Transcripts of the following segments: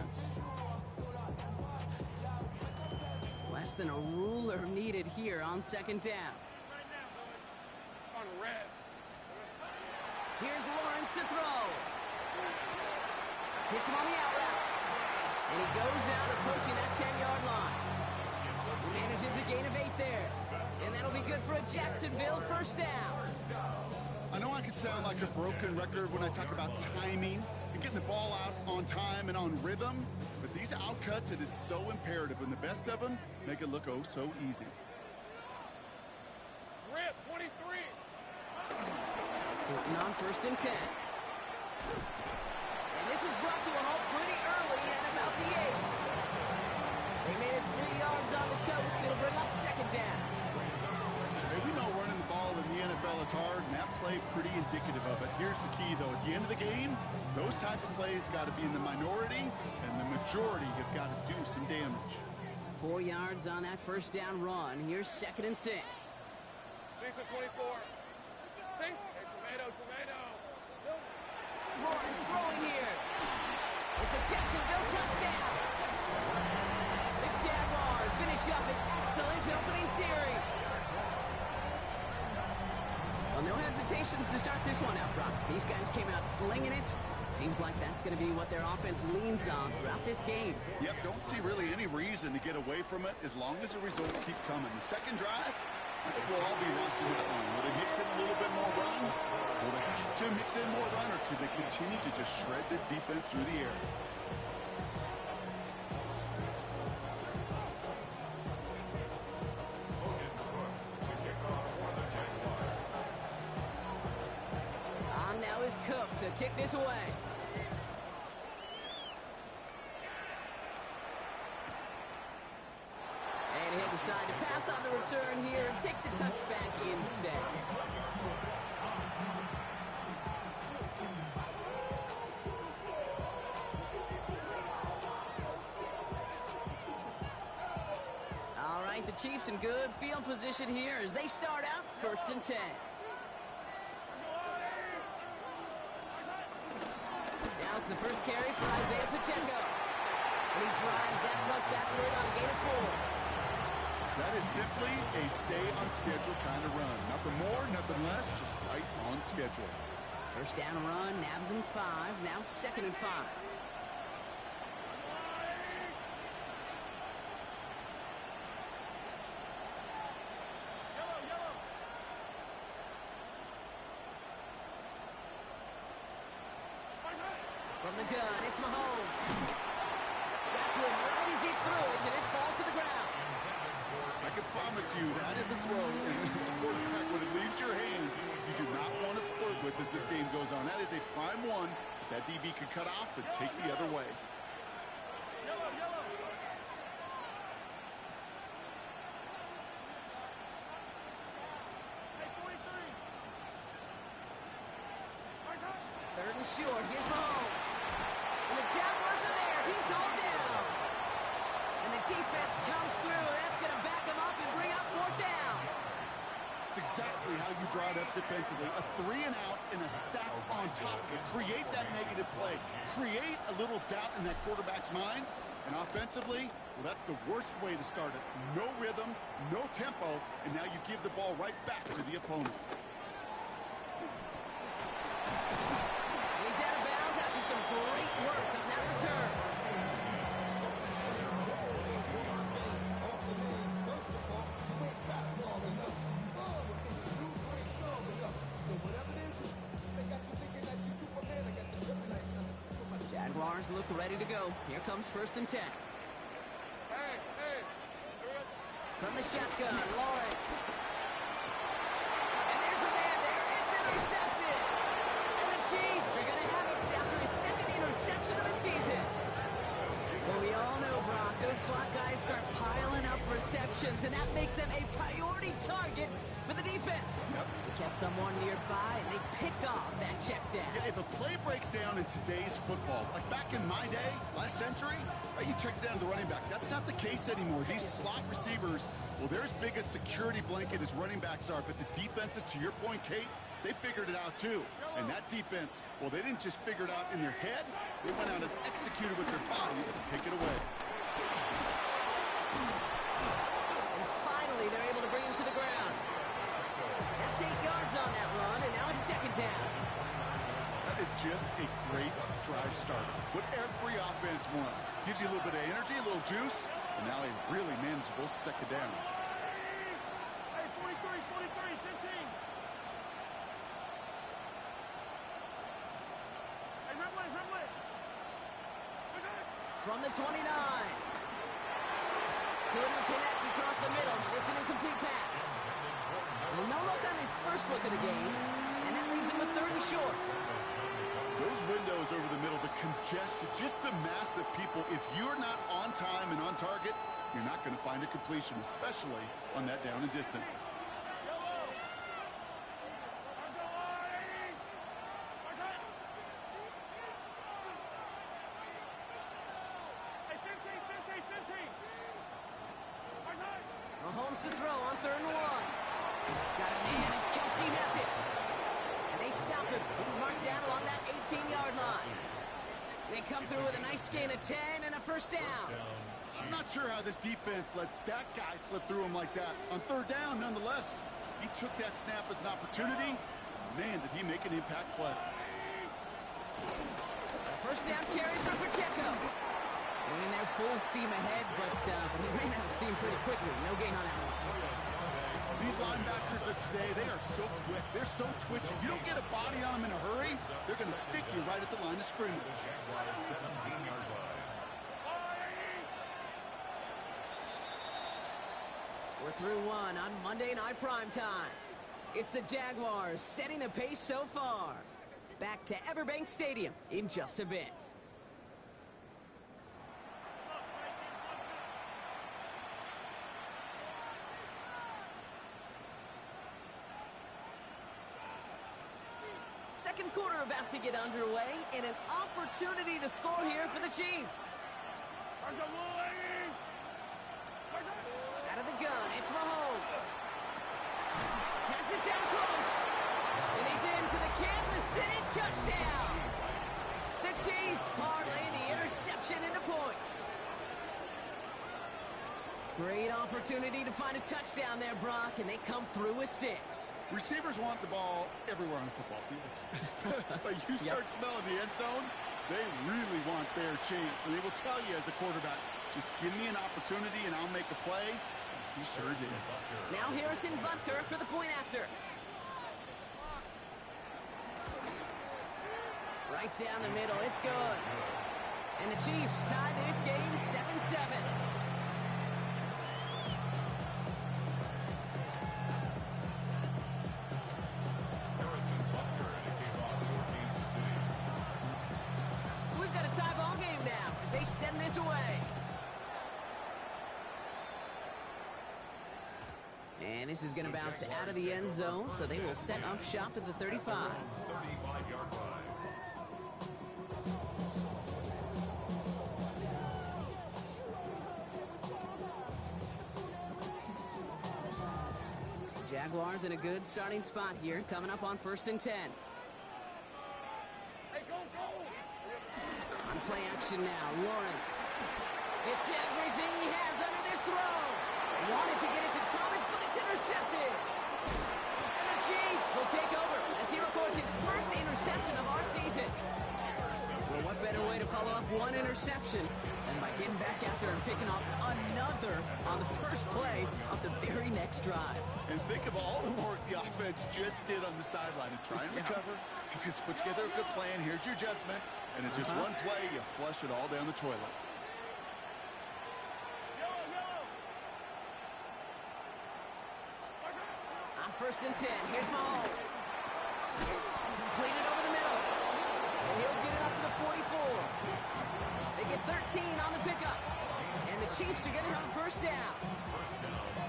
downs. Less than a ruler needed here on second down. On red. Here's Lawrence to throw. Hits him on the out route. And he goes out approaching that 10-yard line. He manages a gain of 8 there. And that'll be good for a Jacksonville first down. I know I can sound like a broken record when I talk about timing and getting the ball out on time and on rhythm, but these outcuts, it is so imperative, and the best of them make it look oh so easy. Rip, 23. Taking on first and 10. And this is brought to a halt pretty early at about the 8. They manage 3 yards on the totes. It'll bring up second down. Hey, we know running the ball in the NFL is hard, and that play pretty indicative of it. Here's the key, though. At the end of the game, those type of plays got to be in the minority, and the majority have got to do some damage. 4 yards on that first down run. Here's second and 6. Lisa, 24. Hey, tomato. Lawrence throwing here. It's a Jacksonville touchdown. The Jaguars finish up an excellent opening series. Well, no hesitations to start this one out, Brock. These guys came out slinging it. Seems like that's going to be what their offense leans on throughout this game. Yep, don't see really any reason to get away from it as long as the results keep coming. The second drive, I think we'll all be watching that one. Will they mix in a little bit more run? Will they have to mix in more run, or could they continue to just shred this defense through the air? On now is Cook to kick this away. And he'll decide to pass on the return here and take the touchback instead. All right, the Chiefs in good field position here as they start out first and 10. Now it's the first carry for Isaiah Pacheco. And he drives that puck backward on a gain of 4. That is simply a stay-on-schedule kind of run. Nothing more, nothing less, just right on schedule. First down run, nabs him 5, now second and 5. From the gun, it's Mahomes. Got to him right as he threw it, and it falls to the ground. I can promise you that is a throw, and it's a quarterback when it leaves your hands. You do not want to flirt with as this game goes on. That is a prime one that DB could cut off and take the other way. Third and short, here's Mahomes. And the Jaguars are there, he's hauled down. And the defense comes through, that's going to back him up and bring up fourth down. It's exactly how you draw it up defensively. A 3 and out and a sack on top of it. Create that negative play. Create a little doubt in that quarterback's mind. And offensively, well, that's the worst way to start it. No rhythm, no tempo, and now you give the ball right back to the opponent. He's out of bounds after some great work on that return. Jaguars look ready to go. Here comes first and 10. Hey. From the shotgun, Lawrence. And there's a man there. It's intercepted. And the Chiefs are going to have it after his second interception of the season. Well, we all know, Brock, those slot guys start piling up receptions, and that makes them a priority target for the defense. Yep. They kept someone nearby, and they pick off that check down. If a play breaks down in today's football, like back in my day, last century, right, you check down the running back. That's not the case anymore. These slot receivers, well, they're as big a security blanket as running backs are, but the defenses, to your point, Kate, they figured it out too. And that defense, well, they didn't just figure it out in their head. They went out and executed with their bodies to take it away. And finally, they're able to bring him to the ground. That's 8 yards on that run, and now it's second down. That is just a great drive starter. What every offense wants. Gives you a little bit of energy, a little juice, and now a really manageable second down. Hey, 43, 15. Hey, replay. Okay. From the 29. Couldn't connect across the middle. It's an incomplete pass. Well, no look on his first look of the game, and that leaves him with 3rd and short. Those windows over the middle, the congestion, just the mass of people. If you're not on time and on target, you're not going to find a completion, especially on that down and distance. Mahomes to throw on 3rd and 1. Got a man, and Kelsey has it. And they stop him. He's marked down along that 18-yard line. They come through with a nice gain of 10 and a first down. I'm not sure how this defense let that guy slip through him like that. On 3rd down, nonetheless, he took that snap as an opportunity. Man, did he make an impact play. First down carry for Pacheco. Winning there full steam ahead, but he ran out of steam pretty quickly. No gain on that one. These linebackers of today, they are so quick. They're so twitchy. You don't get a body on them in a hurry, they're going to stick you right at the line of scrimmage. We're through one on Monday Night Primetime. It's the Jaguars setting the pace so far. Back to Everbank Stadium in just a bit. Second quarter about to get underway, and an opportunity to score here for the Chiefs. Out of the gun, it's Mahomes. Has it down close. And he's in for the Kansas City touchdown. The Chiefs parlay the interception into points. Great opportunity to find a touchdown there, Brock, and they come through with 6. Receivers want the ball everywhere on the football field. But you start smelling the end zone, they really want their chance. And they will tell you as a quarterback, just give me an opportunity and I'll make a play. He sure did. Now Harrison Butker for the point after. Right down the middle, it's good. And the Chiefs tie this game 7-7. They send this away. And this is going to bounce out of the end zone, so they will set up shop at the 35. 35-yard line. Jaguars in a good starting spot here, coming up on 1st and 10. On play action now, Lawrence gets everything he has under this throw. Wanted to get it to Thomas, but it's intercepted. And the Chiefs will take over as he records his first interception of our season. Well, what better way to follow up one interception than by getting back out there and picking off another on the first play of the very next drive. And think of all the work the offense just did on the sideline to try and recover. You can put together a good plan. Here's your adjustment. And in just one play, you flush it all down the toilet. On 1st and 10, here's Mahomes. Completed over the middle. And he'll get it up to the 44. They get 13 on the pickup. And the Chiefs are going to have a first down.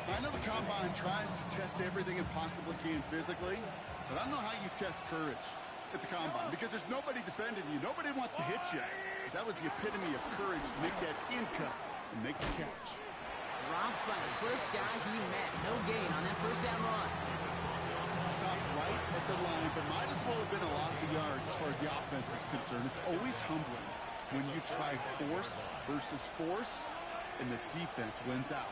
I know the Combine tries to test everything it possibly can physically, but I don't know how you test courage at the Combine, because there's nobody defending you. Nobody wants to hit you. That was the epitome of courage to make that in cut and make the catch. Dropped by the first guy he met. No gain on that first down run. Stopped right at the line, but might as well have been a loss of yards as far as the offense is concerned. It's always humbling when you try force versus force, and the defense wins out.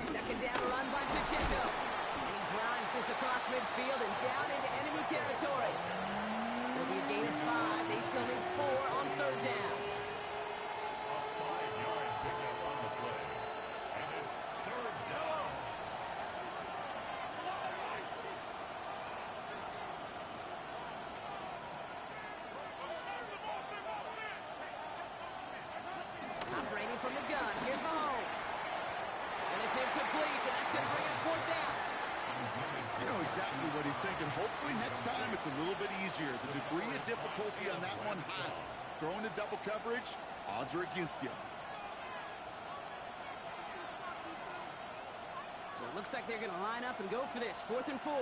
Second down run by Pacheco. And he drives this across midfield and down into enemy territory. It'll be a gain of 5. They still need 4 on third down. A 5-yard pickup on the play. And it's third down. Operating from the gun. Here's Mahomes. And it's incomplete, and that's going to bring up fourth down. You know exactly what he's thinking. Hopefully next time it's a little bit easier. The degree of difficulty on that one high. Throwing a double coverage, odds are against you. So it looks like they're going to line up and go for this. 4th and 4.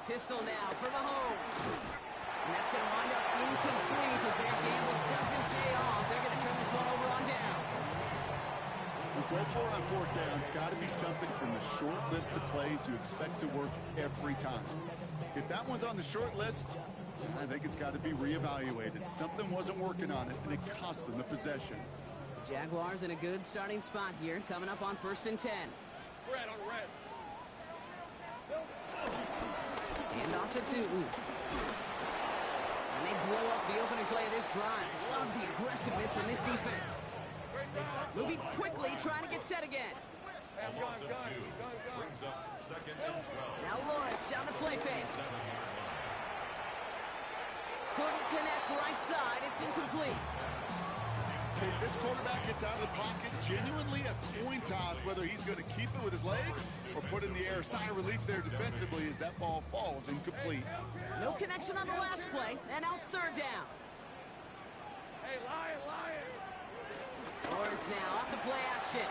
Pistol now for Mahomes. And that's going to wind up incomplete as their gamble doesn't pay off. They're going to turn this one over on downs. We'll go for it on fourth down. It's got to be something from the short list of plays you expect to work every time. If that one's on the short list, I think it's got to be reevaluated. Something wasn't working on it, and it cost them the possession. The Jaguars in a good starting spot here, coming up on 1st and 10. Red on red. And off to Tootin. And they blow up the opening play of this drive. Love the aggressiveness from this defense. Moving quickly, trying to get set again. A loss of 2 brings up second and 12. Now Lawrence on the play fake. Couldn't connect right side. It's incomplete. If this quarterback gets out of the pocket, genuinely a coin toss whether he's going to keep it with his legs or put in the air. Sigh of relief there defensively as that ball falls incomplete. No connection on the last play, and now it's 3rd down. Hey, Lion, Lion. Lawrence now off the play action.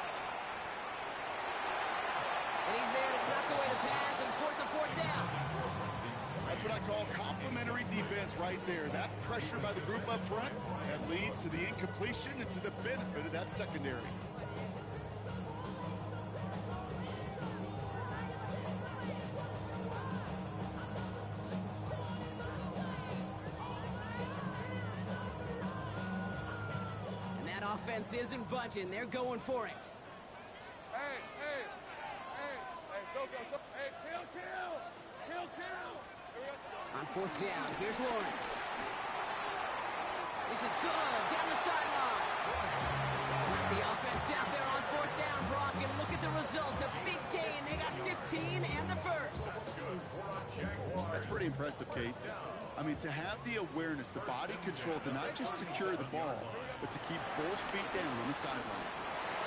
And he's there to knock away the pass and force a 4th down. That's what I call complementary defense right there. That pressure by the group up front, that leads to the incompletion and to the benefit of that secondary. And that offense isn't budging. They're going for it. Hey, so, hey, kill. On 4th down, here's Lawrence. This is good, down the sideline. The offense out there on 4th down, Brock, and look at the result. A big gain. They got 15 and the first. That's pretty impressive, Kate. I mean, to have the awareness, the body control to not just secure the ball, but to keep both feet down on the sideline.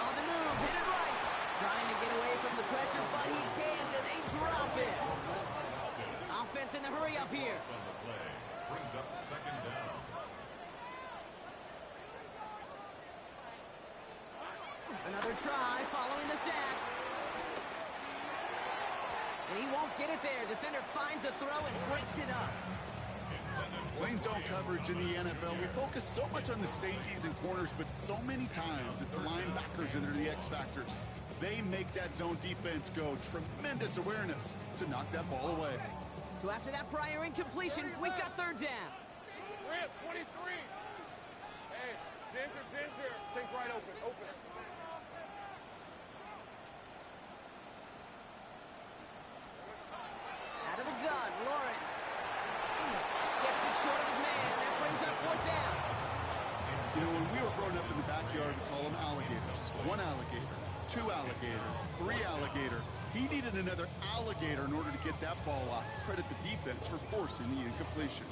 On the move, hit it right. Trying to get away from the pressure, but he can't, and they drop it. Offense in the hurry up here. On the play brings up second down. Another try following the sack. And he won't get it there. Defender finds a throw and breaks it up. Plain zone coverage in the NFL, we focus so much on the safeties and corners, but so many times it's linebackers that are the X factors. They make that zone defense go. Tremendous awareness to knock that ball away. So after that prior incompletion, we've got 3rd down. Rip, 23. Hey, Ginger. Take right open. Out of the gun, Lawrence. Skips it short of his man. That brings up 4th down. You know, when we were growing up in the backyard, we call them alligators. 1 alligator, 2 alligator, 3 alligator. He needed another alligator in order to get that ball off. Credit the defense for forcing the incompletion.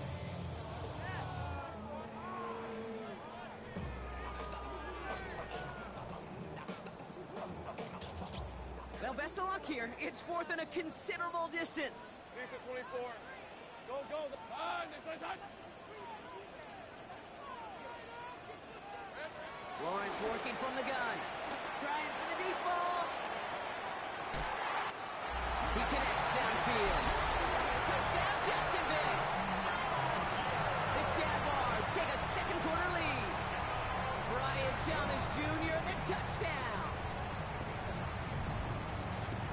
Well, best of luck here. It's 4th and a considerable distance. Decent 24. Go. Inside. Lawrence working from the gun. Trying for the deep ball. He connects downfield. Touchdown, Jacksonville. The Jaguars take a second quarter lead. Brian Thomas Jr., the touchdown.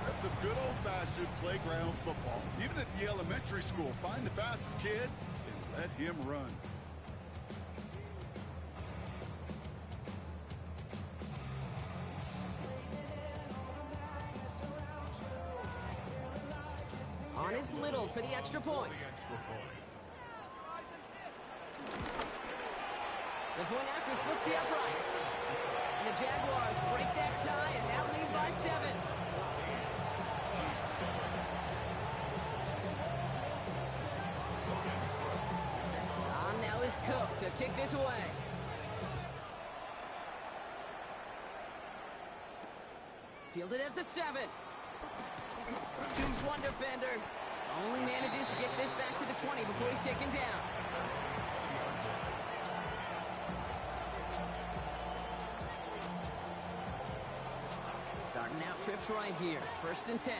That's some good old-fashioned playground football. Even at the elementary school, find the fastest kid and let him run. On is Little for the extra point. The point after splits the uprights. And the Jaguars break that tie and now lead by 7. On now is Cook to kick this away. Fielded at the 7. Choose one defender. Only manages to get this back to the 20 before he's taken down. Starting out trips right here. 1st and 10.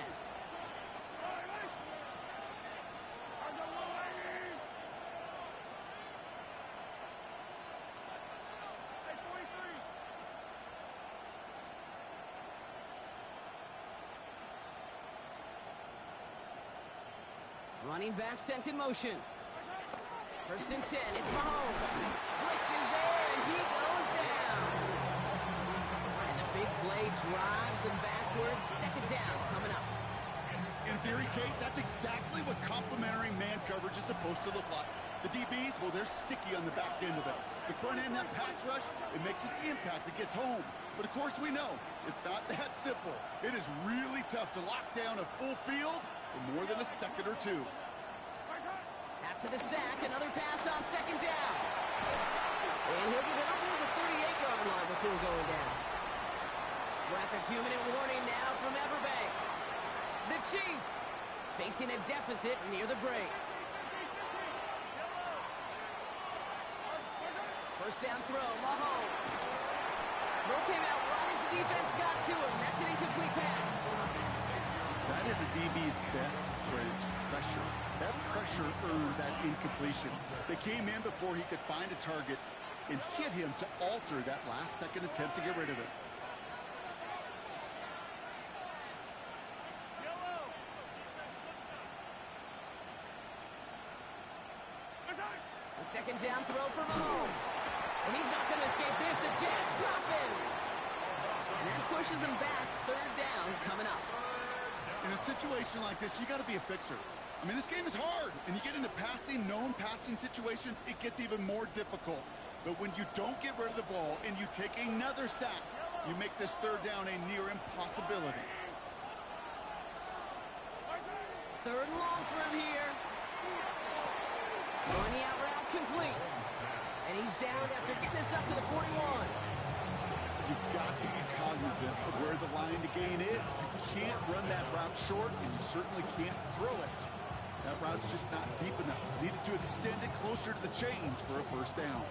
Running back sent in motion. 1st and 10. It's Mahomes. Blitz is there, and he goes down. And the big play drives them backwards. 2nd down coming up. In theory, Kate, that's exactly what complementary man coverage is supposed to look like. The DBs, well, they're sticky on the back end of it. The front end, that pass rush, it makes an impact. It gets home. But, of course, we know it's not that simple. It is really tough to lock down a full field for more than a second or two. After the sack, another pass on 2nd down. And he'll get it up near the 38-yard line before going down. We're at the 2-minute warning now from Everbank. The Chiefs facing a deficit near the break. 1st down throw, Mahomes. Throw came out right as the defense got to him. That's an incomplete pass. That is a DB's best friend, pressure. That pressure earned that incompletion. They came in before he could find a target and hit him to alter that last-second attempt to get rid of it. A 2nd down throw for Mahomes. And he's not going to escape this. The Jets drop him. And that pushes him back. 3rd down coming up. In a situation like this, you got to be a fixer. I mean, this game is hard, and you get into known passing situations, it gets even more difficult. But when you don't get rid of the ball and you take another sack, you make this 3rd down a near impossibility. 3rd and long for him here. Throwing the out route complete. And he's down after getting this up to the 41. You've got to be cognizant of where the line to gain is. You can't run that route short, and you certainly can't throw it. That route's just not deep enough. Needed to extend it closer to the chains for a 1st down.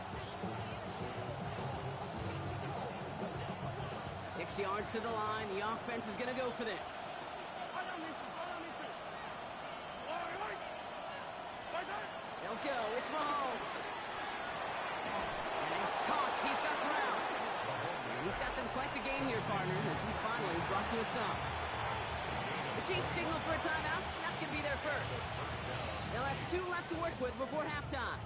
6 yards to the line. The offense is going to go for this. They'll go. It's Mahomes. And he's caught. He's got ground. And he's got them quite the game here, partner, as he finally is brought to a stop. The Chiefs signal for a timeout. That's going to be their first. They'll have 2 left to work with before halftime.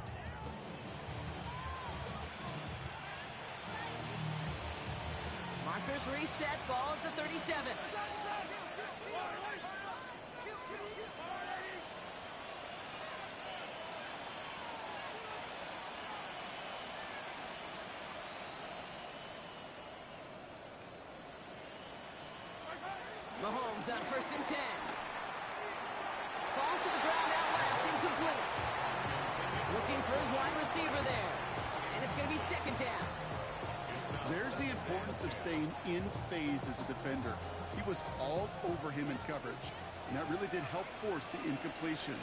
Markers reset. Ball at the 37. Mahomes on 1st and 10. Falls to the ground out left, incomplete. Looking for his wide receiver there. And it's going to be 2nd down. There's the importance of staying in phase as a defender. He was all over him in coverage, and that really did help force the incompletion.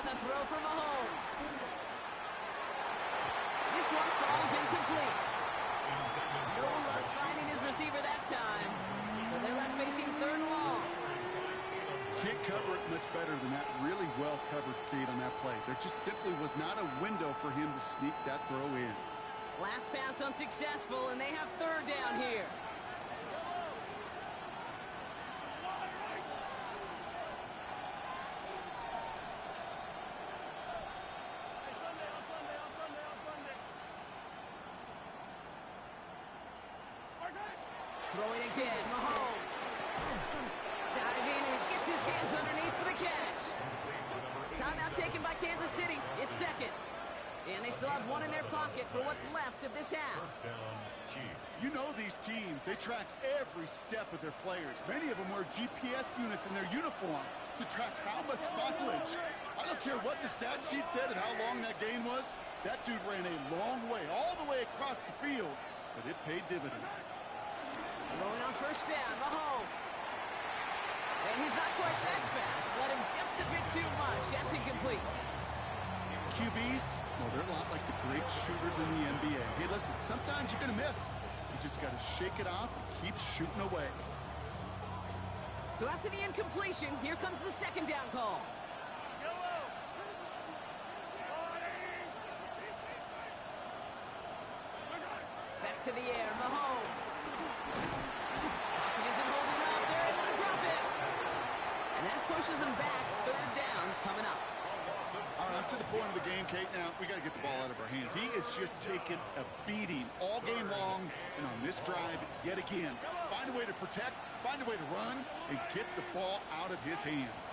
the throw for Mahomes. This one falls incomplete. No luck finding his receiver that time. So they're left facing third and long. Can't cover it much better than that really well-covered feed on that play. There just simply was not a window for him to sneak that throw in. Last pass unsuccessful, and they have third down here. Throwing again, Mahomes. Diving, and he gets his hands underneath for the catch. Timeout taken by Kansas City. It's second. And they still have one in their pocket for what's left of this half. First down, Chiefs. You know these teams, they track every step of their players. Many of them wear GPS units in their uniform to track how much mileage. I don't care what the stat sheet said and how long that gain was. That dude ran a long way, all the way across the field, but it paid dividends. Going on first down, Mahomes. And he's not quite that fast. Let him just a bit too much. That's incomplete. QBs, well, they're a lot like the great shooters in the NBA. Hey, listen, sometimes you're going to miss. You just got to shake it off and keep shooting away. So after the incompletion, here comes the second down call. Back to the air, Mahomes. Pocket isn't holding up. They're able to drop it. And that pushes them back. Third down coming up. All right, to the point of the game, Kate. Now, we got to get the ball out of our hands. He is just taking a beating all game long, and on this drive, yet again. Find a way to protect, find a way to run, and get the ball out of his hands.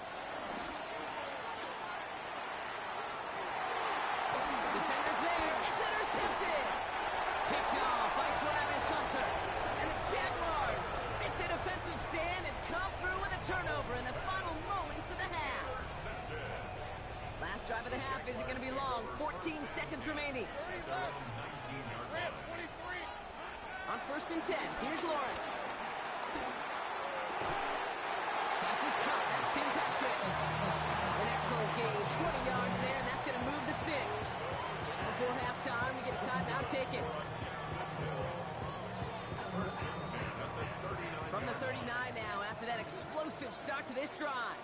Defenders there. It's intercepted. Picked off by Travis Hunter. And the Jaguars make the defensive stand and come through with a turnover in the final moments of the half. Last drive of the half isn't going to be long. 14 seconds remaining. On first and 10, here's Lawrence. Pass is caught. That's Tim Patrick. An excellent gain. 20 yards there, and that's going to move the sticks. Just before halftime, we get a timeout taken. From the 39 now, after that explosive start to this drive.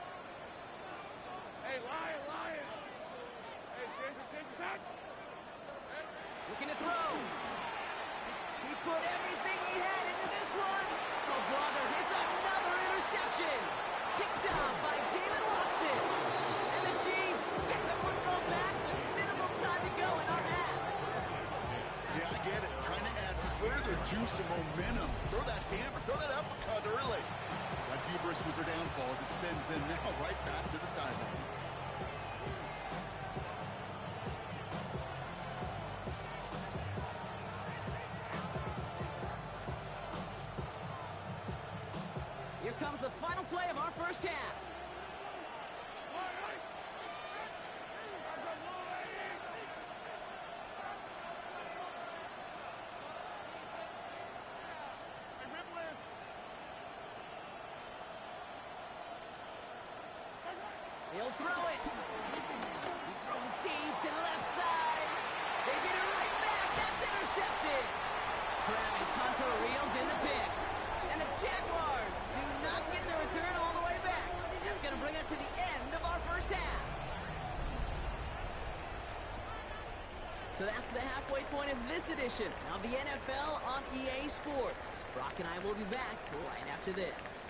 Hey, Lion! Hey, Ginger, touch! Looking to throw. He put everything he had into this one. Oh, brother, it's another interception. Picked off by Jalen Watson. And the Chiefs get the football back with minimal time to go in our half. Yeah, I get it. Trying to add further juice and momentum. Throw that hammer, throw that uppercut early. That hubris was their downfall as it sends them now right back to the sideline. Here comes the final play of our first half. He'll throw it. He's throwing deep to the left side. They get it right back. That's intercepted. Travis Hunter reels in the pick. And the Jaguars do not get the return all the way back. That's going to bring us to the end of our first half. So that's the halfway point of this edition of the NFL on EA Sports. Brock and I will be back right after this.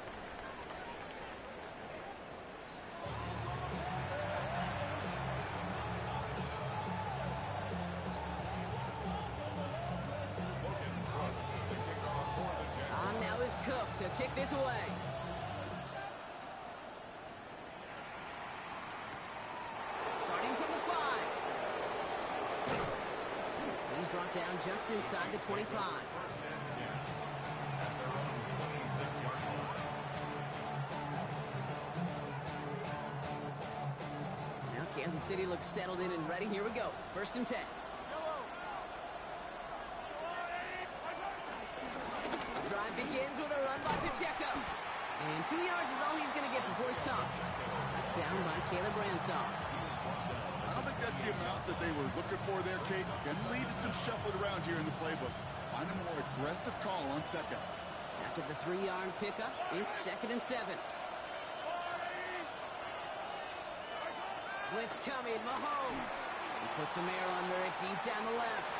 On now is Cook to kick this away. Starting from the 5. He's brought down just inside the 25. Now Kansas City looks settled in and ready. Here we go. First and 10. Drive begins with a run by Pacheco. And 2 yards is all he's going to get before he's caught. Down by Caleb Bransall. I don't think that's the amount that they were looking for there, Kate. Can lead to some shuffling around here in the playbook. Find a more aggressive call on second. After the 3-yard pickup, it's 2nd and 7. Blitz coming, Mahomes. He puts some air under it deep down the left.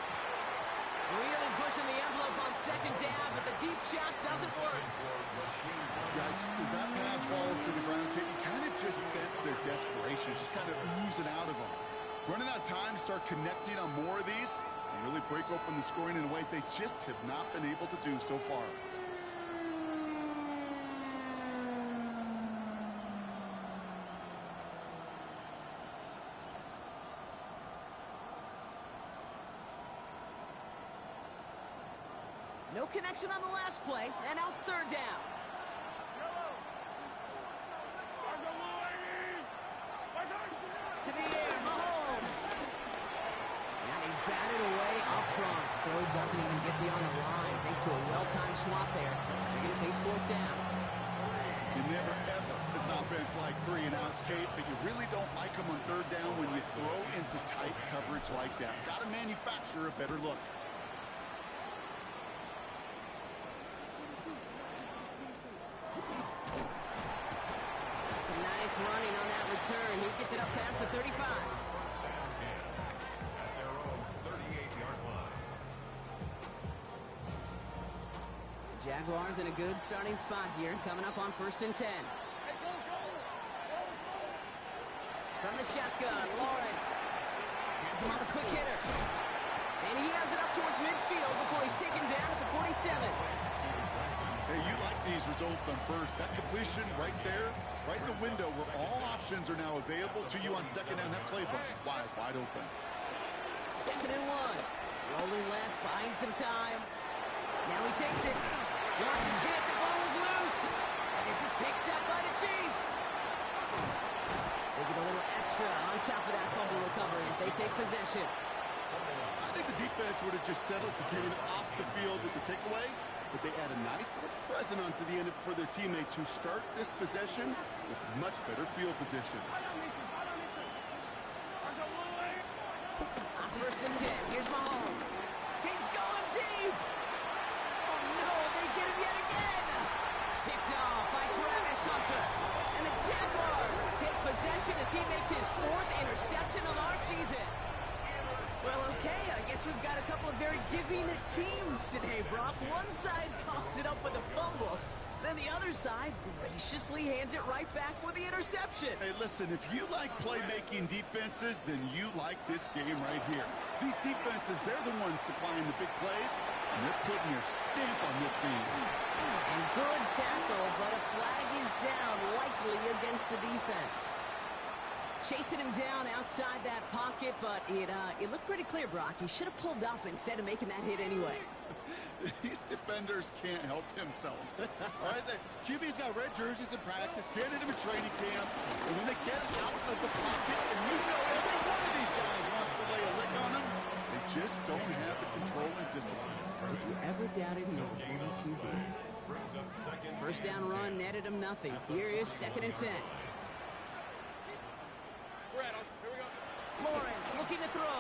Really pushing the envelope on 2nd down, but the deep shot doesn't work. Yikes, as that pass falls to the ground, Kate, you kind of just sense their desperation, just kind of oozing out of them. Running out of time to start connecting on more of these and really break open the scoring in a way they just have not been able to do so far. No connection on the last play, and now it's 3rd down. To the air, Mahomes. And he's batted away up front. Throw doesn't even get beyond the line thanks to a well-timed swat there. They're going to face 4th down. You never, ever, as an offense, like 3 and outs, Kate, but you really don't like them on 3rd down when you throw into tight coverage like that. Got to manufacture a better look. Running on that return. He gets it up past the 35. First down 10 at their own 38-yard line. Jaguars in a good starting spot here, coming up on 1st and 10. From the shotgun, Lawrence has him on the quick hitter. And he has it up towards midfield before he's taken down at the 47. Hey, you like these results on 1st. That completion right there, right in the window where all options are now available to you on 2nd down. That playbook wide open. 2nd and 1. Rolling left, buying some time. Now he takes it. Wants his hit. The ball is loose. And this is picked up by the Chiefs. They get a little extra on top of that fumble recovery as they take possession. I think the defense would have just settled for getting off the field with the takeaway, but they add a nice little present onto the end for their teammates who start this possession with much better field position. On 1st and 10, here's Mahomes. He's going deep. Oh no, they get him yet again. Picked off by Travis Hunter. And the Jaguars take possession as he makes his 4th interception of our season. Well, okay, I guess we've got a couple of very giving teams today, Brock. One side coughs it up with a fumble, then the other side graciously hands it right back with the interception. Hey, listen, if you like playmaking defenses, then you like this game right here. These defenses, they're the ones supplying the big plays, and they're putting their stamp on this game. And good tackle, but a flag is down, likely against the defense. Chasing him down outside that pocket, but it looked pretty clear, Brock. He should have pulled up instead of making that hit anyway. These defenders can't help themselves. All right, the QB's got red jerseys in practice, can't hit him in training camp, and when they get out of the pocket, and you know every one of these guys wants to lay a lick on them, they just don't have the control and discipline. If you ever doubted he was a former QB. First down run netted him nothing. Here is 2nd and 10. Lawrence looking to throw.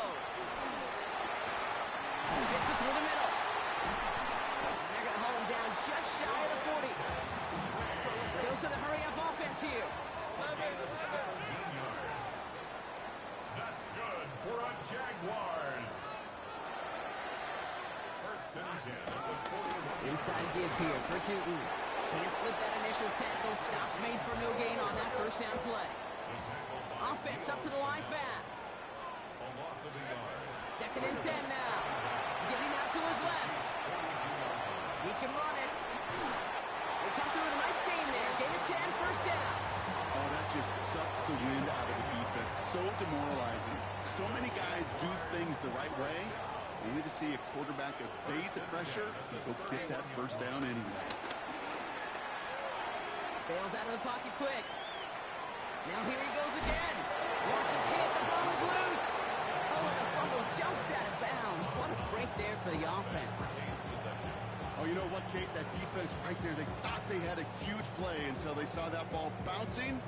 Gets it through the middle. And they're going to hold him down just shy of the 40. Goes to the hurry-up offense here. 17 yards. That's good for a Jaguars. First and 10 at the 41. Inside give here for Tootin. Can't slip that initial tackle. Stops made for no gain on that first down play. Offense up to the line fast. A loss of a yard. 2nd and 10 now. Getting out to his left. He can run it. They come through with a nice gain there. Gain of 10, first down. Oh, that just sucks the wind out of the defense. So demoralizing. So many guys do things the right way, only to see a quarterback evade the pressure and go get that first down anyway. Bails out of the pocket quick. Now here he goes again. Wants his hit. The ball is loose. Oh, and the fumble jumps out of bounds. What a break there for the offense. Oh, you know what, Kate? That defense right there, they thought they had a huge play until they saw that ball bouncing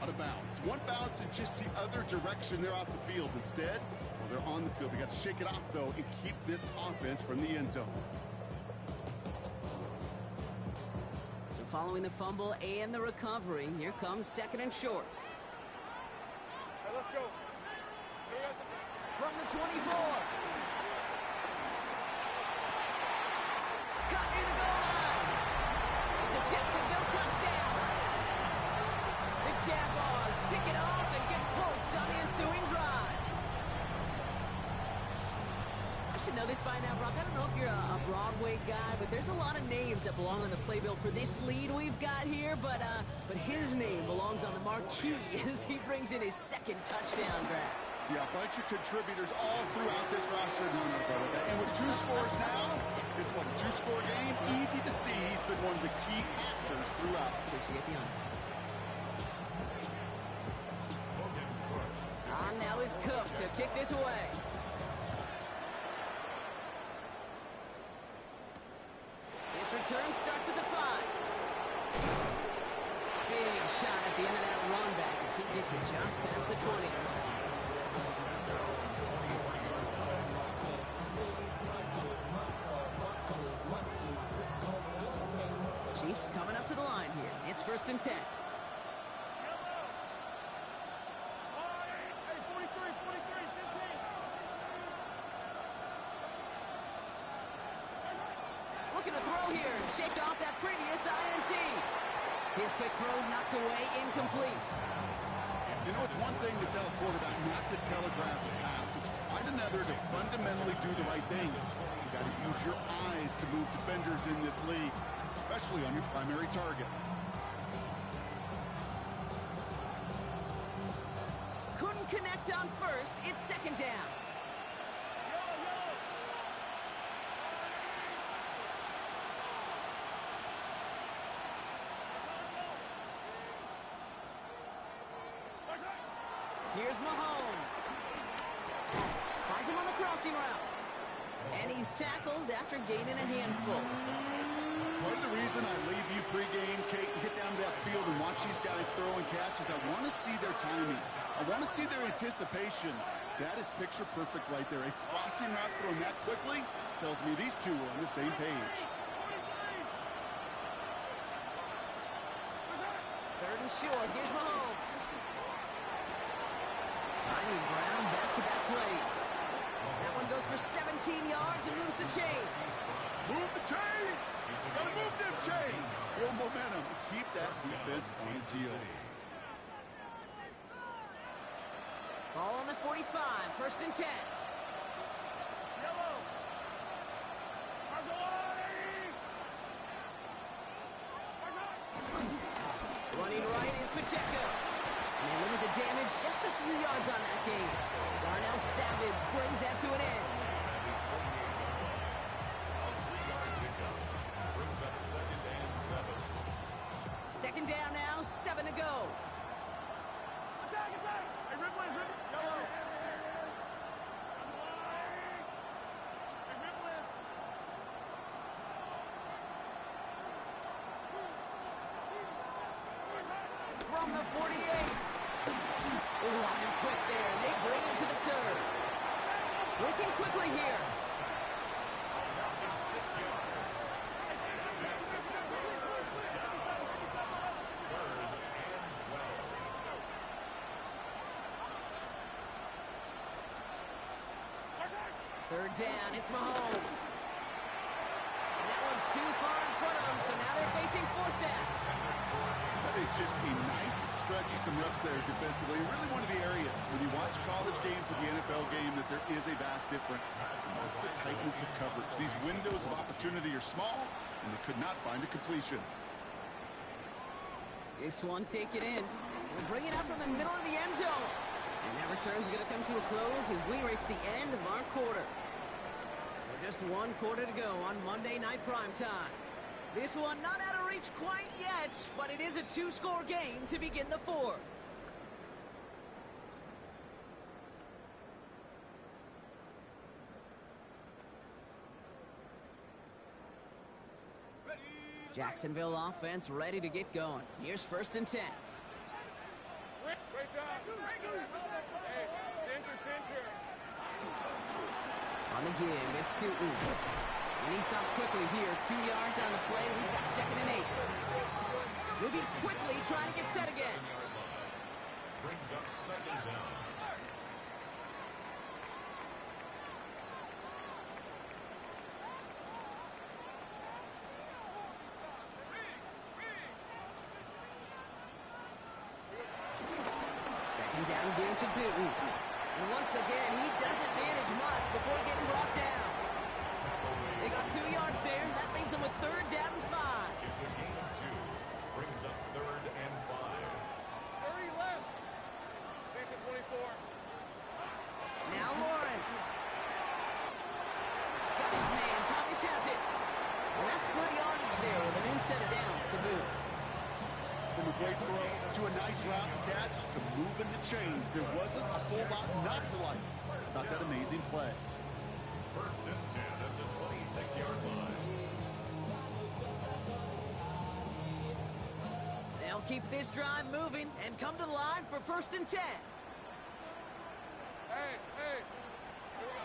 out of bounds. One bounce and just the other direction. They're off the field. Instead, well, they're on the field. They got to shake it off, though, and keep this offense from the end zone. So following the fumble and the recovery, here comes 2nd and short. Hey, let's go. From the 24. Cut near the goal line. It's a Jacksonville touchdown. The Jaguars pick it off and get points on the ensuing drive. I should know this by now, Brock. I don't know if you're a Broadway guy, but there's a lot of names that belong on the playbill for this lead we've got here, but his name belongs on the marquee as he brings in his 2nd touchdown grab. Yeah, a bunch of contributors all throughout this roster. And with 2 scores now, it's what, a 2-score game? Easy to see he's been one of the key actors throughout. Appreciate the honesty. On now is Cook to kick this away. This return starts at the 5. Big shot at the end of that run back as he gets it just past the 20. Chiefs coming up to the line here. It's 1st and 10. Looking to throw here and shake off that previous INT. His quick throw knocked away, incomplete. You know, it's one thing to tell a quarterback not to telegraph a pass. It's quite another to fundamentally do the right things. You got to use your eyes to move defenders in this league, especially on your primary target. Couldn't connect on 1st. It's 2nd down. Here's Mahomes. Finds him on the crossing route. And he's tackled after gaining a handful. Part of the reason I leave you pregame, Kate, and get down to that field and watch these guys throw and catch is I want to see their timing. I want to see their anticipation. That is picture perfect right there. A crossing route thrown that quickly tells me these two are on the same page. 3rd and short. Here's Mahomes. Tiny Brown back-to-back plays. That one goes for 17 yards and moves the chains. Move the chains! Gotta move them chains! Build momentum. Keep that defense on its heels. Ball on the 45. 1st and 10. Running right is Pacheco. And they limit the damage just a few yards on that game. Darnell Savage brings that to an end. Brings up 2nd and 7. 2nd down now, 7 to go. From the 48. Line quick there. They bring him to the turn. Working quickly here. 6 yards. 3rd down, it's Mahomes. And that one's too far in front of them, so now they're facing 4th down. That is just a nice stretch of some reps there defensively. Really one of the areas when you watch college games to the NFL game that there is a vast difference. And that's the tightness of coverage. These windows of opportunity are small, and they could not find a completion. This one, take it in. We'll bring it up from the middle of the end zone. And that return's going to come to a close as we reach the end of our quarter. So just 1 quarter to go on Monday Night Primetime. This one not out of reach quite yet, but it is a 2-score game to begin the 4th. Jacksonville offense ready to get going. Here's 1st and 10. Great job. Hey, center. On the give, it's Tootin. And he stopped quickly here. 2 yards on the play. We've got 2nd and 8. Moving quickly, trying to get set again. Brings up 2nd down. Second down game to Tootin. And once again, he doesn't manage much before getting brought down. They got 2 yards there. That leaves them with 3rd down and 5. It's a gain of 2. Brings up 3rd and 5. 30 left. Station 24. Now Lawrence. Got his man. Thomas has it. And that's good yardage there with a new set of downs to boot. From a great throw to a nice route catch to moving the chains, there wasn't a whole lot not to like. Not that amazing play. 1st and 10 at the 26-yard line. They'll keep this drive moving and come to the line for 1st and 10. Hey.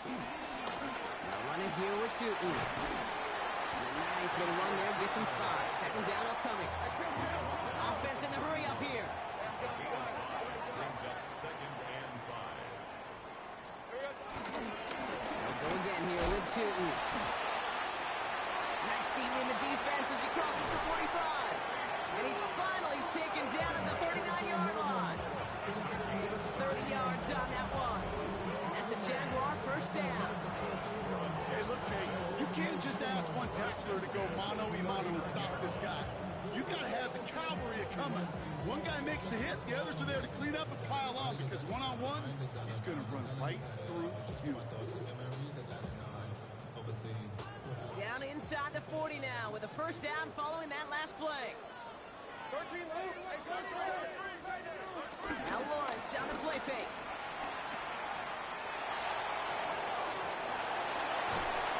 Now running here with Tootin. And a nice little run there gets him 5. 2nd down upcoming. Offense in the hurry up here. Brings up 2nd and 5. They'll go again here with Tootin. Nice seam in the defense as he crosses the 45. And he's finally taken down at the 39-yard line. Give him 30 yards on that one. And that's a Jaguar 1st down. Hey, look, Kate, you can't just ask one tackler to go mano-a-mano and stop this guy. You got to have the cavalry coming. One guy makes the hit, the others are there to clean up and pile on, because one-on-one, he's going to run right through you. Down inside the 40 now with a 1st down following that last play. 13 left. Hey, go. Now Lawrence on the play fake.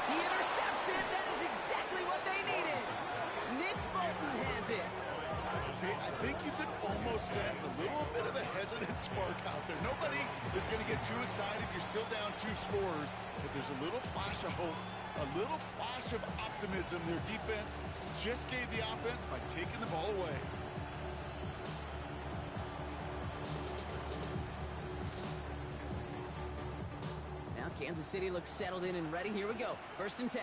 He intercepts it. That is exactly what they needed. Nick Bolton has it. Okay, I think you could almost sense a little bit of a hesitant spark out there. Nobody is going to get too excited. You're still down 2 scores, but there's a little flash of hope, a little flash of optimism. Their defense just gave the offense by taking the ball away. Now Kansas City looks settled in and ready. Here we go. 1st and 10.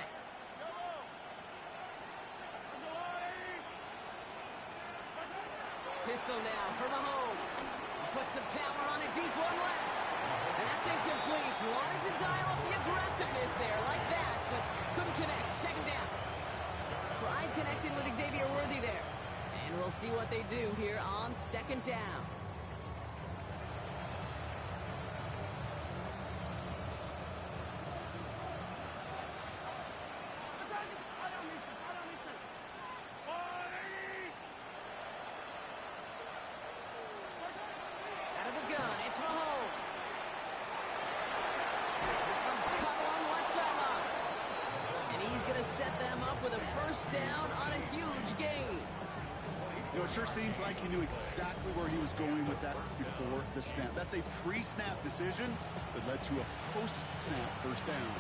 Pistol now for Mahomes. Puts some power on a deep one left. And that's incomplete. Wanted to dial up the aggressiveness there like that, but couldn't connect. 2nd down. Tried connecting with Xavier Worthy there. And we'll see what they do here on 2nd down. Out of the gun, it's Mahomes. One's cut along the left sideline. And he's going to set them up with a 1st down on a huge gain. You know, it sure seems like he knew exactly where he was going with that before the snap. That's a pre-snap decision that led to a post-snap 1st down.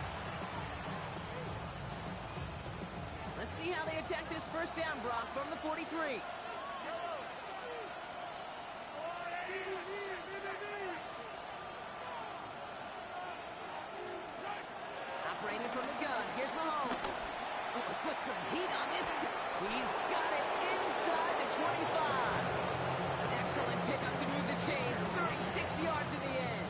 Let's see how they attack this 1st down, Brock, from the 43. Operating from the gun, here's Mahomes. Oh, put some heat on this. He's got it inside the 25. Excellent pickup to move the chains. 36 yards in the end.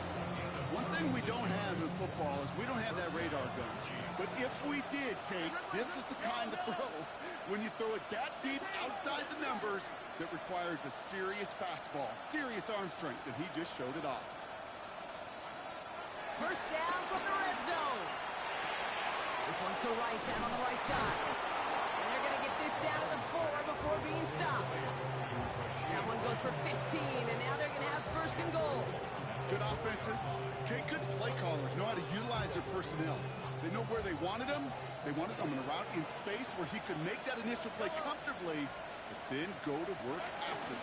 One thing we don't have in football is we don't have that radar gun. But if we did, Kate, this is the kind of throw when you throw it that deep outside the numbers that requires a serious fastball, serious arm strength, and he just showed it off. 1st down from the red zone. This one's to Rice out on the right side. And they're going to get this down to the 4 before being stopped. That one goes for 15, and now they're going to have 1st and goal. Good offenses. Okay, good play callers know how to utilize their personnel. They know where they wanted them. They wanted them in a route in space where he could make that initial play comfortably, but then go to work after.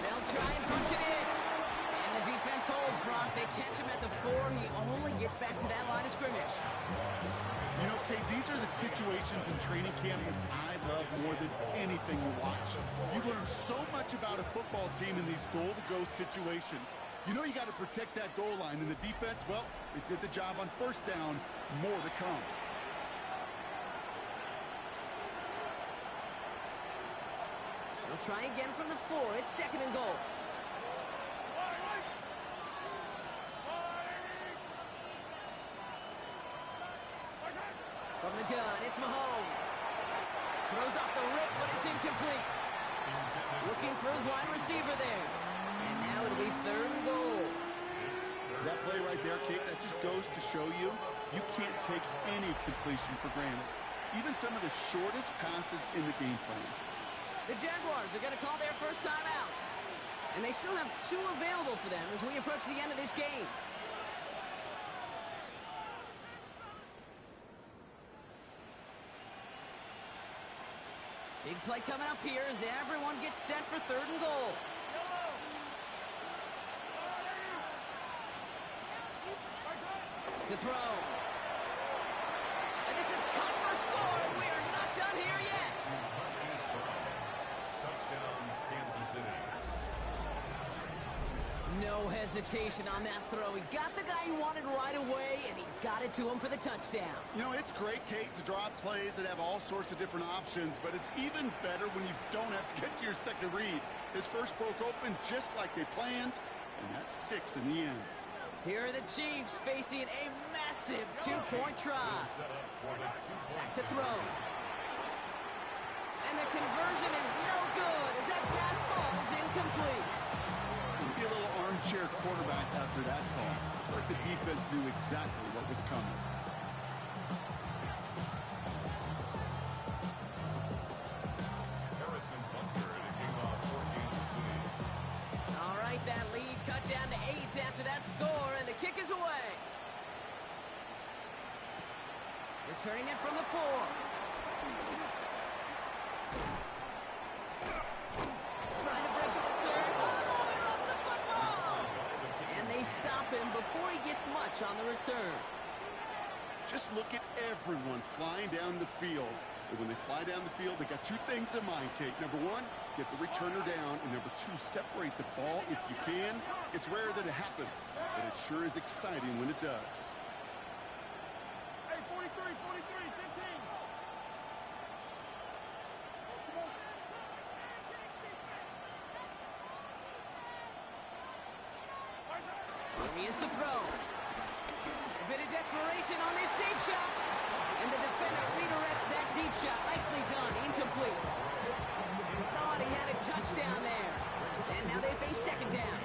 They'll try and punch it in. And the defense holds, Brock. They catch him at the 4. He only gets back to that line of scrimmage. You know, Kate, these are the situations in training camp that I love more than anything to watch. You learn so much about a football team in these goal-to-go situations. You know you got to protect that goal line, and the defense, well, they did the job on first down. More to come. They'll try again from the 4. It's 2nd and goal. From the gun, it's Mahomes. Throws off the rip, but it's incomplete. Looking for his wide receiver there. And now it'll be 3rd and goal. That play right there, Kate, that just goes to show you, you can't take any completion for granted. Even some of the shortest passes in the game plan. The Jaguars are going to call their first time out. And they still have 2 available for them as we approach the end of this game. Big play coming up here as everyone gets set for 3rd and goal. To throw. And this is cut for a score. We are not done here yet. Touchdown, Kansas City. No hesitation on that throw. He got the guy he wanted right away, and he got it to him for the touchdown. You know, it's great, Kate, to draw up plays that have all sorts of different options, but it's even better when you don't have to get to your second read. His first broke open just like they planned, and that's 6 in the end. Here are the Chiefs facing a massive 2-point try. Back to throw. And the conversion is no good as that pass falls incomplete. Be a little armchair quarterback after that call. But the defense knew exactly what was coming. Harrison Butker to kick off for Kansas City. All right, that lead cut down to 8 after that score, and the kick is away. Returning it from the 4. Trying to break the return. Oh, no, he lost the football. And they stop him before he gets much on the return. Just look at everyone flying down the field. And when they fly down the field, they got 2 things in mind, Kate. Number 1, get the returner down. And number 2, separate the ball if you can. It's rare that it happens, but it sure is exciting when it does. Hey, 43, 43, 15. Here he is to throw. A bit of desperation on this deep shot. And the defender redirects that deep shot. Nicely done. Incomplete. Thought he had a touchdown there. And now they face 2nd down.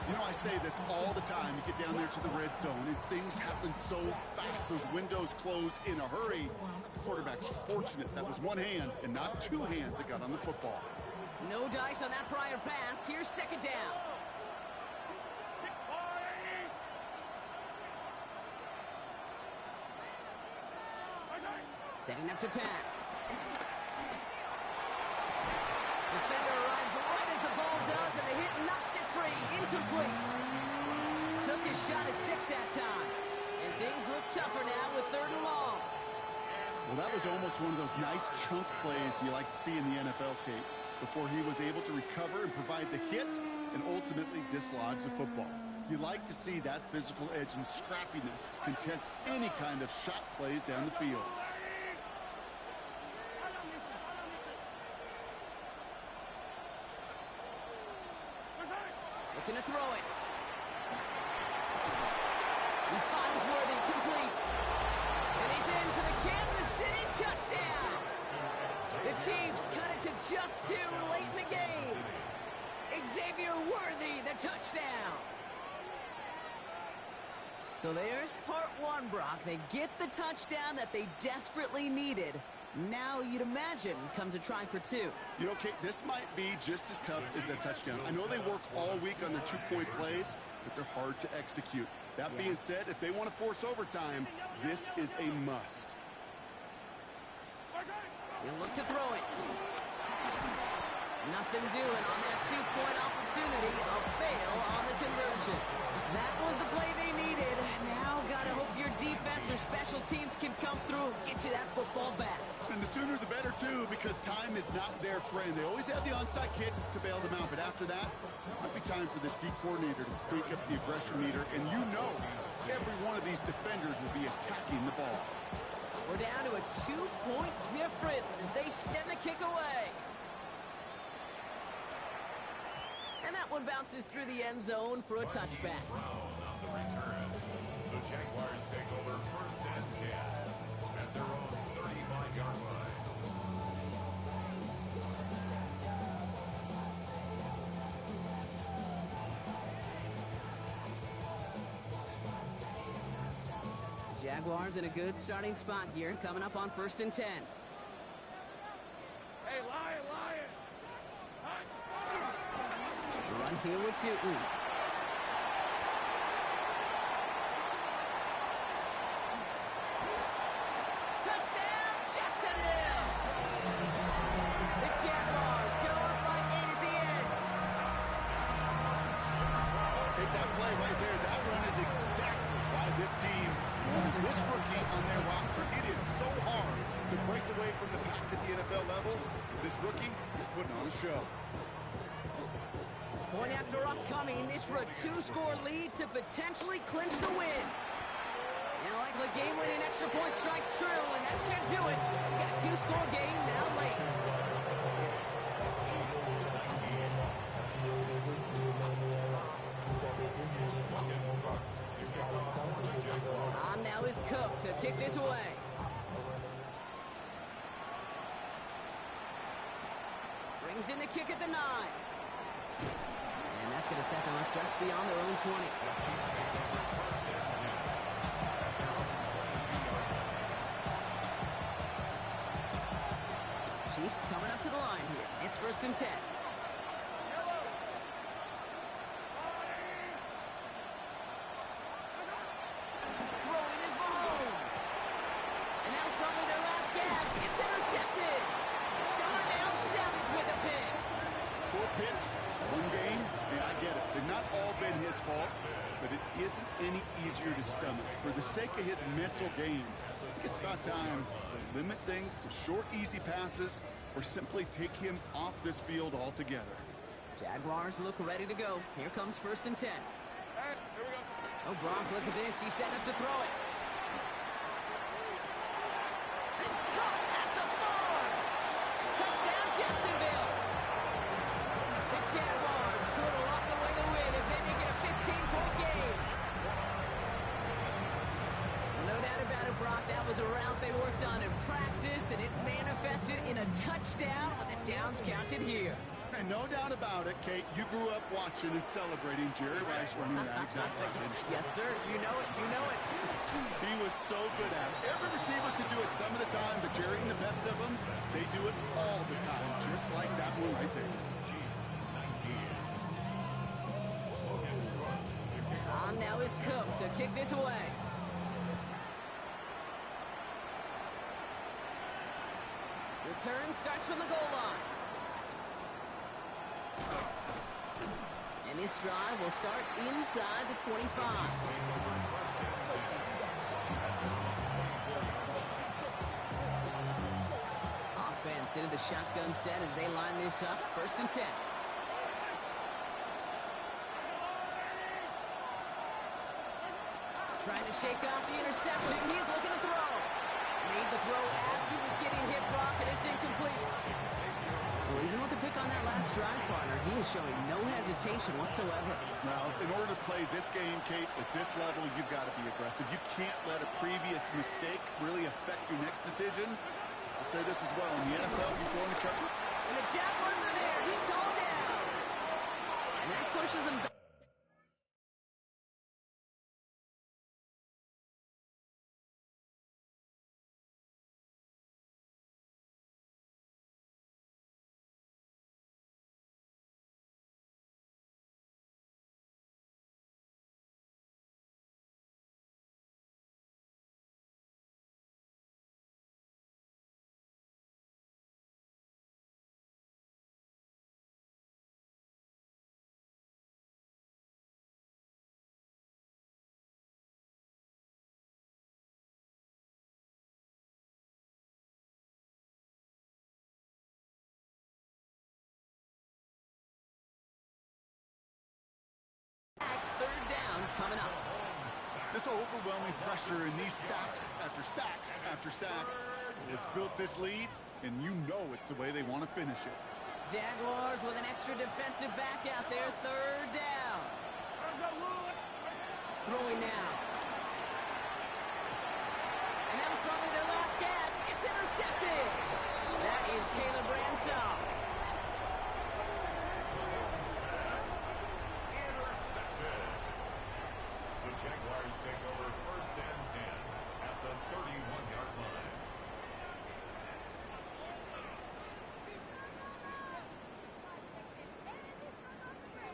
You know, I say this all the time. You get down there to the red zone, and things happen so fast. Those windows close in a hurry. The quarterback's fortunate that was 1 hand and not 2 hands that got on the football. No dice on that prior pass. Here's 2nd down. Setting up to pass. Defender arrives right as the ball does, and the hit knocks it free. Incomplete. Took his shot at 6 that time. And things look tougher now with 3rd and long. Well, that was almost one of those nice chunk plays you like to see in the NFL, Kate, before he was able to recover and provide the hit and ultimately dislodge the football. You like to see that physical edge and scrappiness to contest any kind of shot plays down the field. Looking to throw it. He finds Worthy, complete. And he's in for the Kansas City touchdown. The Chiefs cut it to just 2 late in the game. Xavier Worthy, the touchdown. So there's part 1, Brock. They get the touchdown that they desperately needed. Now, you'd imagine, comes a try for 2. You know, Kate, this might be just as tough as that touchdown. I know they work all week on their 2-point plays, but they're hard to execute. That being said, if they want to force overtime, this is a must. He'll look to throw it. Nothing doing on that two-point opportunity. A fail on the conversion. That was the play they needed. Now gotta hope your defense or special teams can come through and get you that football back. And the sooner the better, too, because time is not their friend. They always have the onside kick to bail them out, but after that, might be time for this D coordinator to crank up the aggression meter, and you know every one of these defenders will be attacking the ball. We're down to a 2-point difference as they send the kick away. And that one bounces through the end zone for a touchback. On the return, the Jaguars take over first and 10 at their own 35-yard line. Jaguars in a good starting spot here, coming up on first and 10. Hey, Lion, Lion. Run here with Newton. Touchdown, Jacksonville! The Jaguars go up by 8 at the end. Take that play right there. That one is exactly why this team wanted this rookie on their roster. It is so hard to break away from the pack at the NFL level. This rookie is putting on a show. Point after upcoming, this for a 2-score lead to potentially clinch the win. And like the game-winning extra point strikes true, and that should do it. Get a 2-score game now late. On now is Cook to kick this away. Brings in the kick at the 9. And that's going to set them up just beyond their own 20. Chiefs coming up to the line here. It's first and 10. Throwing is Mahomes. And that was probably their last gasp. It's intercepted. Darnell Savage with a pick. 4 picks, 1 game. Yeah, I get it. They've not all been his fault, but it isn't any easier to stomach. For the sake of his mental game, it's about time to limit things to short, easy passes or simply take him off this field altogether. Jaguars look ready to go. Here comes first and 10. Hey, here we go. Oh, Gronk, look at this. He's setting up to throw it. It's caught at the 4. Touchdown, Jacksonville. The Jaguars could lock away the win as they make it a 15-point game. No doubt about it, Brock. That was a route they worked on in practice, and it manifested in a touchdown with the downs counted here. And no doubt about it, Kate, you grew up watching and celebrating Jerry Rice running that exact route, didn't you? Yes, sir. You know it. You know it. He was so good at it. Every receiver could do it some of the time, but Jerry and the best of them, they do it all the time, just like that one right there. On now is Cook to kick this away. Return starts from the goal line. And this drive will start inside the 25. Offense into the shotgun set as they line this up. First and 10. Trying to shake off the interception. He's looking to throw. Made the throw as he was getting hit, Brock, and it's incomplete. Well, even with the pick on that last drive, partner, he is showing no hesitation whatsoever. Now, in order to play this game, Kate, at this level, you've got to be aggressive. You can't let a previous mistake really affect your next decision. I'll say this as well. In the NFL, you're throwing a cover. And the Jaguars are there. He's all down. And that pushes him back. coming up. This overwhelming pressure and these sacks after sacks after sacks, it's built this lead, and you know it's the way they want to finish it. Jaguars with an extra defensive back out there, third down. Throwing now. And that was probably their last gasp. It's intercepted. That is Caleb Ransom. Intercepted. The Jaguars take over first and 10 at the 31-yard line.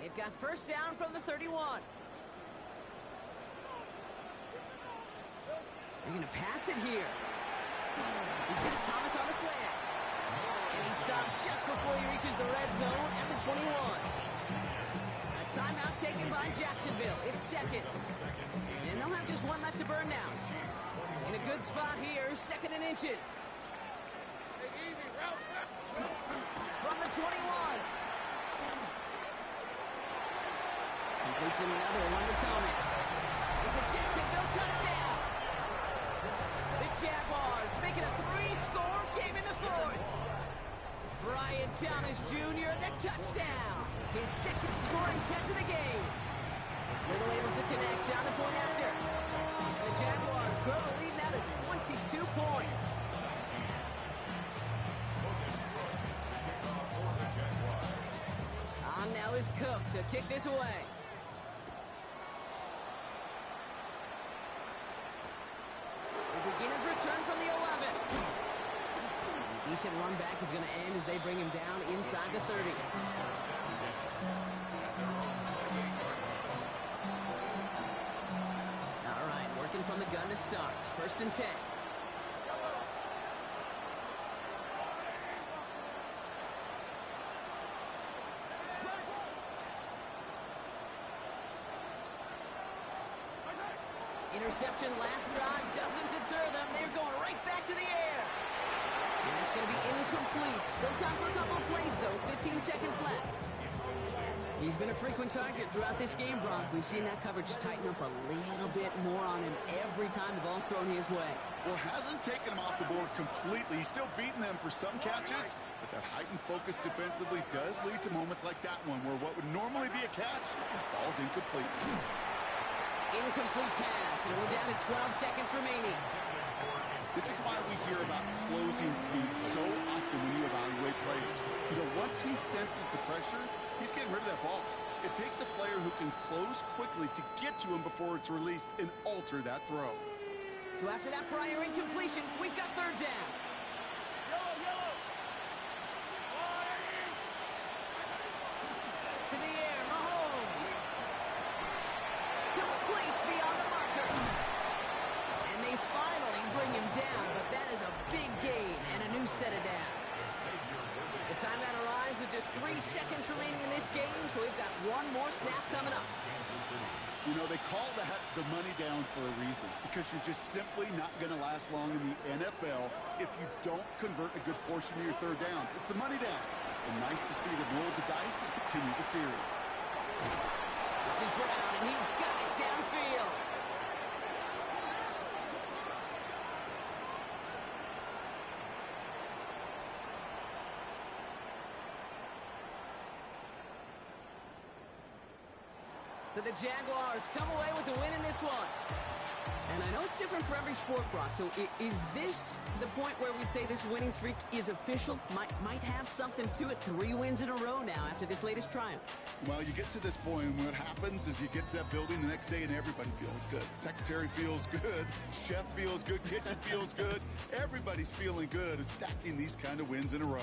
They've got first down from the 31. They're going to pass it here. He's got Thomas on the slant. And he stopped just before he reaches the red zone at the 21. A timeout taken by Jacksonville. It's second. And they'll have just one left to burn now. In a good spot here, second and inches. From the 21. Completes another one to Thomas. It's a Jacksonville touchdown. The Jaguars making a 3-score game in the fourth. Brian Thomas Jr., the touchdown. His second scoring catch of the game. Little able to connect on the point after. The Jaguars grow the lead now to 22 points. On now is Cook to kick this away. Beginner's return from the 11. A decent run back is going to end as they bring him down inside the 30. All right, working from the gun to start. First and 10. Interception last drive doesn't deter them. They're going right back to the air. And that's going to be incomplete. Still time for a couple of plays, though. 15 seconds left. He's been a frequent target throughout this game, Brock. We've seen that coverage tighten up a little bit more on him every time the ball's thrown his way. Well, hasn't taken him off the board completely. He's still beating them for some catches, but that heightened focus defensively does lead to moments like that one where what would normally be a catch falls incomplete. Incomplete pass, and we're down to 12 seconds remaining. This is why we hear about closing speed so often when you evaluate players. You know, once he senses the pressure, he's getting rid of that ball. It takes a player who can close quickly to get to him before it's released and alter that throw. So after that prior incompletion, we've got third down. To the air, Mahomes. Complete beyond the marker. And they finally bring him down, but that is a big gain and a new set of downs. The timeout arrives with just 3 seconds remaining in this game, so we've got one more snap coming up. You know, they call that the money down for a reason, because you're just simply not going to last long in the NFL if you don't convert a good portion of your third downs. It's the money down. And nice to see them roll the dice and continue the series. This is Brown, and he's got it downfield. So the Jaguars come away with the win in this one. And I know it's different for every sport, Brock. So is this the point where we'd say this winning streak is official? Might have something to it. 3 wins in a row now after this latest triumph. Well, you get to this point, and what happens is you get to that building the next day, and everybody feels good. Secretary feels good. Chef feels good. Kitchen feels good. Everybody's feeling good stacking these kind of wins in a row.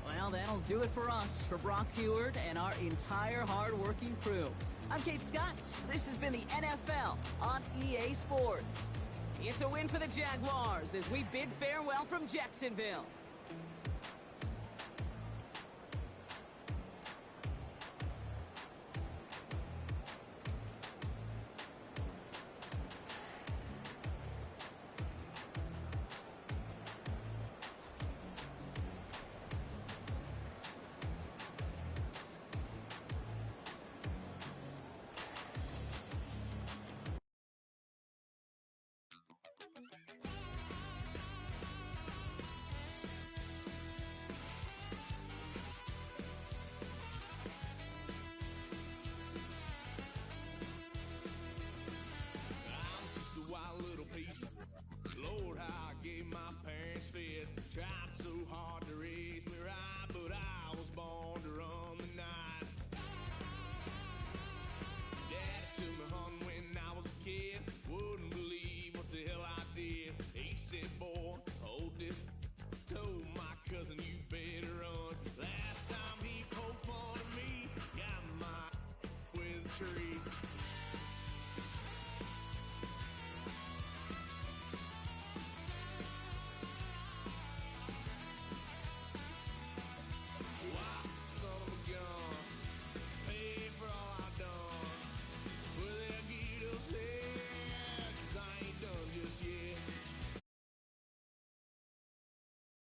Well, that'll do it for us, for Brock Heward and our entire hard-working crew. I'm Kate Scott. This has been the NFL on EA Sports. It's a win for the Jaguars as we bid farewell from Jacksonville. too hard.